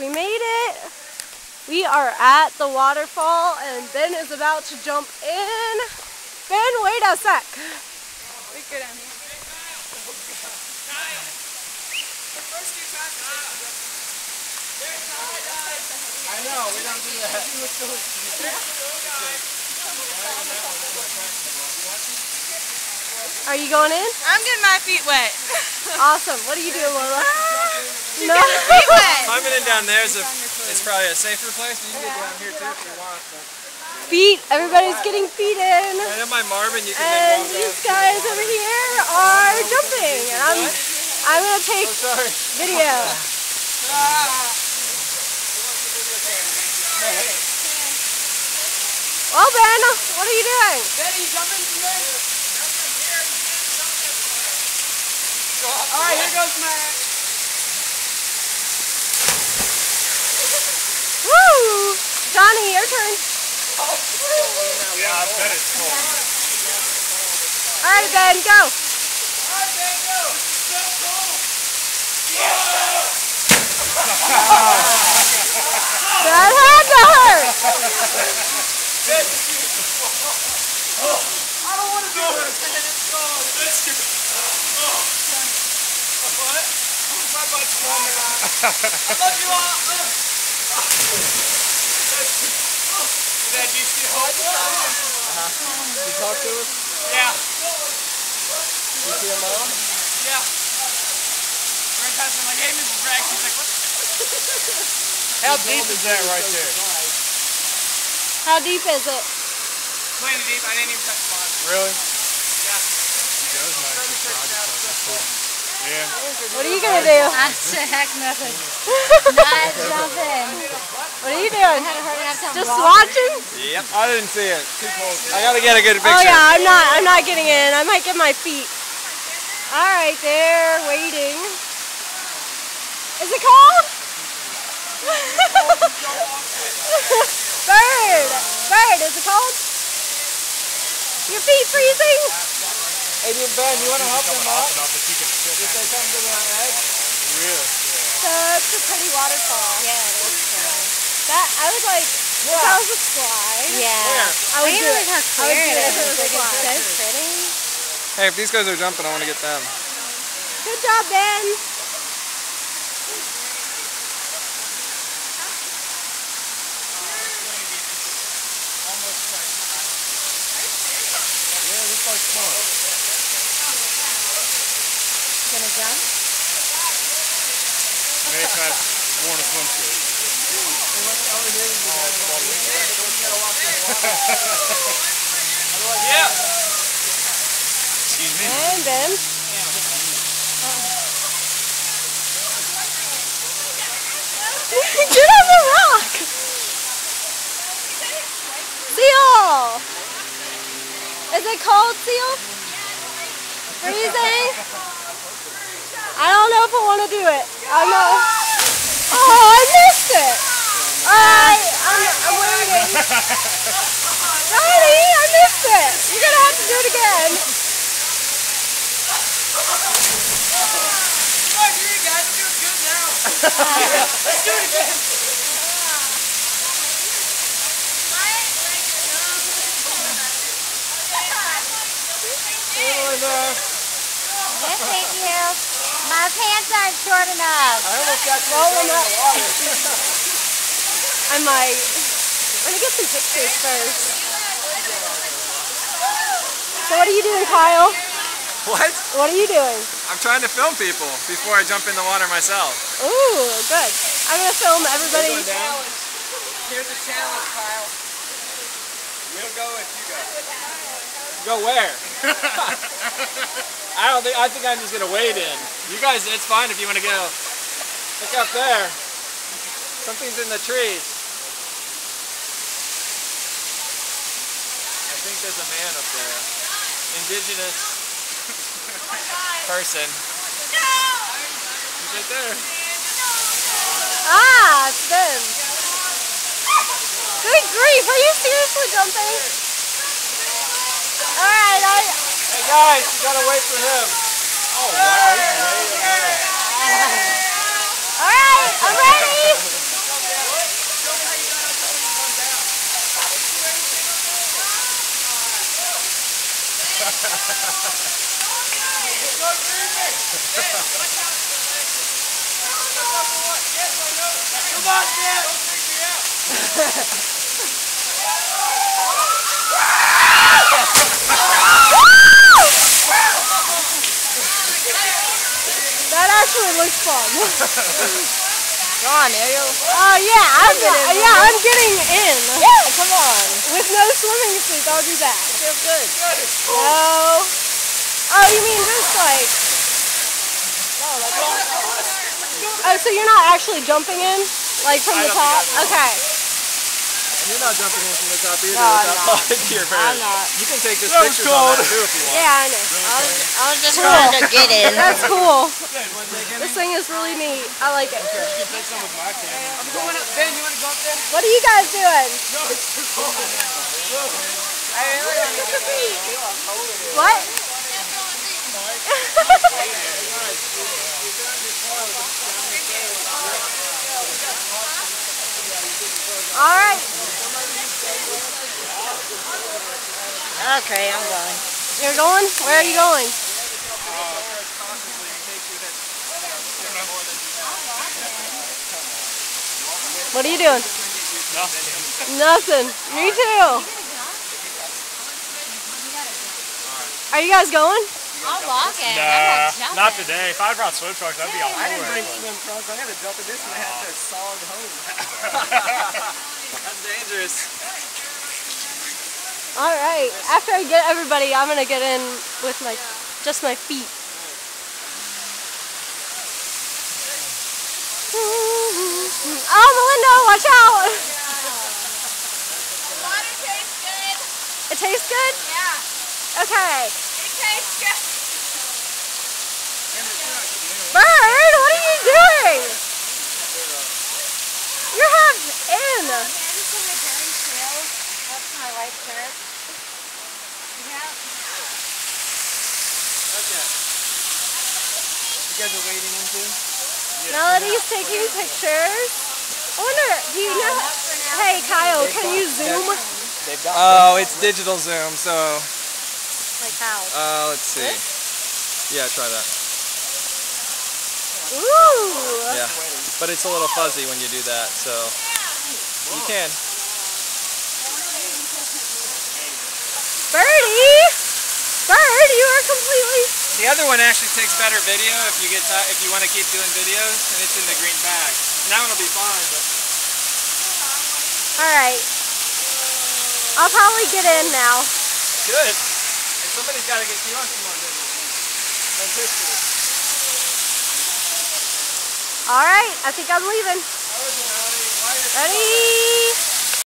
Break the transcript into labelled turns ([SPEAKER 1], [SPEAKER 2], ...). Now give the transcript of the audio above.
[SPEAKER 1] We made it. We are at the waterfall and Ben is about to jump in. Ben, wait a sec.
[SPEAKER 2] We go down here.
[SPEAKER 3] I know, we don't do that.
[SPEAKER 1] Are you going in?
[SPEAKER 2] I'm getting my feet wet.
[SPEAKER 1] Awesome. What are you doing, Lola?
[SPEAKER 2] No. Feet wet.
[SPEAKER 3] Climbing in down there is probably a safer place, but you can get down here too if you want. But.
[SPEAKER 1] Feet. Everybody's getting feet in.
[SPEAKER 3] I know my Marvin, you can
[SPEAKER 1] And
[SPEAKER 3] then walk
[SPEAKER 1] these
[SPEAKER 3] down.
[SPEAKER 1] guys over here are jumping. And I'm gonna take video. Well, Ben, what are you doing?
[SPEAKER 2] Ben, are you jumping from there? Alright, here goes Matt.
[SPEAKER 1] Woo! Johnny, your turn.
[SPEAKER 3] Yeah, I bet it's cold.
[SPEAKER 1] Alright, Ben, go.
[SPEAKER 2] Alright, Ben, go. It's so cold.
[SPEAKER 1] That had to hurt.
[SPEAKER 2] I don't want to do it. It's cold. What? My butt's warm now. I love you all. Dad, do you see hope?
[SPEAKER 3] You talk to us?
[SPEAKER 2] Yeah.
[SPEAKER 3] You see your mom?
[SPEAKER 2] Yeah. We're in past, I'm like, hey, Mrs. Bragg. She's like, what?
[SPEAKER 3] How deep is that right there?
[SPEAKER 1] How deep is it?
[SPEAKER 2] Plenty deep. I didn't even touch the bottom.
[SPEAKER 3] Really?
[SPEAKER 2] Yeah.
[SPEAKER 3] Yeah.
[SPEAKER 1] What are you gonna do?
[SPEAKER 4] Heck nothing. Not jumping.
[SPEAKER 1] What are you doing?
[SPEAKER 4] Just
[SPEAKER 1] Just watching?
[SPEAKER 3] Yep. I didn't see it. Too close. I gotta get a good picture.
[SPEAKER 1] Oh yeah, I'm not getting in. I might get my feet. All right, they're waiting. Is it cold? Bird, is it cold? Your feet freezing?
[SPEAKER 3] Hey, Ben, you want to help them out? If they come to the edge? Really?
[SPEAKER 1] Such a pretty waterfall.
[SPEAKER 4] Yeah, it is pretty.
[SPEAKER 1] That I was like, if that was a slide.
[SPEAKER 4] Yeah.
[SPEAKER 1] I would do it.
[SPEAKER 4] How
[SPEAKER 1] I would
[SPEAKER 4] clear
[SPEAKER 1] do
[SPEAKER 4] it
[SPEAKER 1] it
[SPEAKER 4] is.
[SPEAKER 1] if it was a
[SPEAKER 4] Like, it's
[SPEAKER 1] slide.
[SPEAKER 4] so pretty.
[SPEAKER 3] Hey, if these guys are jumping, I want to get them.
[SPEAKER 1] Good job, Ben.
[SPEAKER 3] Yeah, it looks like fun.
[SPEAKER 4] Gonna jump?
[SPEAKER 3] Maybe if I'd worn a swimsuit. Yeah. Excuse me.
[SPEAKER 1] And Ben. Get on the rock. Seal. Is it cold, Seal? Freezing? I don't know if I want to do it. I'm not. Oh, I missed it. Alright, I'm waiting. Riley, I missed it. You're going to have to do it again.
[SPEAKER 2] Come on, you guys. We're doing good now. Let's do it again.
[SPEAKER 4] Yes, thank you. My pants aren't short enough.
[SPEAKER 3] I almost got you
[SPEAKER 1] Roll
[SPEAKER 3] in
[SPEAKER 1] them up.
[SPEAKER 3] the water.
[SPEAKER 1] I might. I'm going to get some pictures first. So what are you doing, Kyle?
[SPEAKER 3] What?
[SPEAKER 1] What are you doing?
[SPEAKER 3] I'm trying to film people before I jump in the water myself.
[SPEAKER 1] Ooh, good. I'm going to film everybody.
[SPEAKER 2] Here's the challenge, Kyle.
[SPEAKER 3] We'll go if you go. Go where? I think I'm just gonna wade in. You guys, it's fine if you want to go. Look up there. Something's in the trees. I think there's a man up there. Indigenous person. He's right there.
[SPEAKER 1] Ah, it's Ben. Good grief, are you seriously jumping? Alright,
[SPEAKER 3] Hey guys, you gotta wait for him. Oh wow, he's way over there.
[SPEAKER 1] Alright, I'm ready.
[SPEAKER 2] Come on, Dad! Don't freak me out!
[SPEAKER 1] That actually looks fun.
[SPEAKER 4] Come on, Ariel.
[SPEAKER 1] Oh yeah, I'm getting in.
[SPEAKER 4] Yeah, come on.
[SPEAKER 1] With no swimming suit, I'll do that.
[SPEAKER 4] Feels good.
[SPEAKER 1] No. Oh, you mean just like? Oh, so you're not actually jumping in, like from the top? Okay.
[SPEAKER 3] And you're not jumping in from the top either
[SPEAKER 1] No, I'm
[SPEAKER 3] without
[SPEAKER 1] not.
[SPEAKER 3] falling to your
[SPEAKER 1] I'm
[SPEAKER 3] bird.
[SPEAKER 1] not.
[SPEAKER 3] You can take this
[SPEAKER 2] That was
[SPEAKER 3] pictures on
[SPEAKER 2] cold.
[SPEAKER 3] that too if you want.
[SPEAKER 1] Yeah, I know.
[SPEAKER 4] I was just trying to get in.
[SPEAKER 1] That's cool. This thing is really neat. I like it.
[SPEAKER 2] You can take some with my camera. I'm going up. Ben, you want to go up there?
[SPEAKER 1] What are you guys doing?
[SPEAKER 2] No, it's too cold.
[SPEAKER 1] What? All right.
[SPEAKER 4] Okay, I'm going.
[SPEAKER 1] You're going? Where are you going? What are you doing? Nothing. Me too. Are you guys going?
[SPEAKER 4] I'm walking.
[SPEAKER 5] Nah, not today. If I brought swim trunks, that'd be all
[SPEAKER 2] I didn't
[SPEAKER 5] cool.
[SPEAKER 2] bring swim trunks. I had to jump in this and I had to solid home.
[SPEAKER 3] That's dangerous.
[SPEAKER 1] All right. After I get everybody, I'm gonna get in with just my feet. Oh, Melinda, watch out!
[SPEAKER 6] The water tastes good.
[SPEAKER 1] It tastes good?
[SPEAKER 6] Yeah,
[SPEAKER 1] Okay.
[SPEAKER 6] it tastes good.
[SPEAKER 1] Bird, what are you doing? You're half in.
[SPEAKER 4] I just put my parents' trail up to my wife's terrace. Yeah.
[SPEAKER 3] Okay.
[SPEAKER 2] You guys are wading into?
[SPEAKER 1] Melody's taking pictures. I wonder, do you know? Hey, Kyle, can you zoom?
[SPEAKER 3] Oh, it's digital zoom, so
[SPEAKER 1] Like how?
[SPEAKER 3] let's see. Yeah, try that.
[SPEAKER 1] Ooh.
[SPEAKER 3] Yeah. But it's a little fuzzy when you do that, so you can.
[SPEAKER 1] Birdie! Bird, you are completely...
[SPEAKER 3] The other one actually takes better video if you want to keep doing videos, and it's in the green bag. And that one will be fine, but
[SPEAKER 1] Alright. I'll probably get in now.
[SPEAKER 3] good. And somebody's got to get you on some more videos. Then pictures.
[SPEAKER 1] Alright, I think I'm leaving. Ready?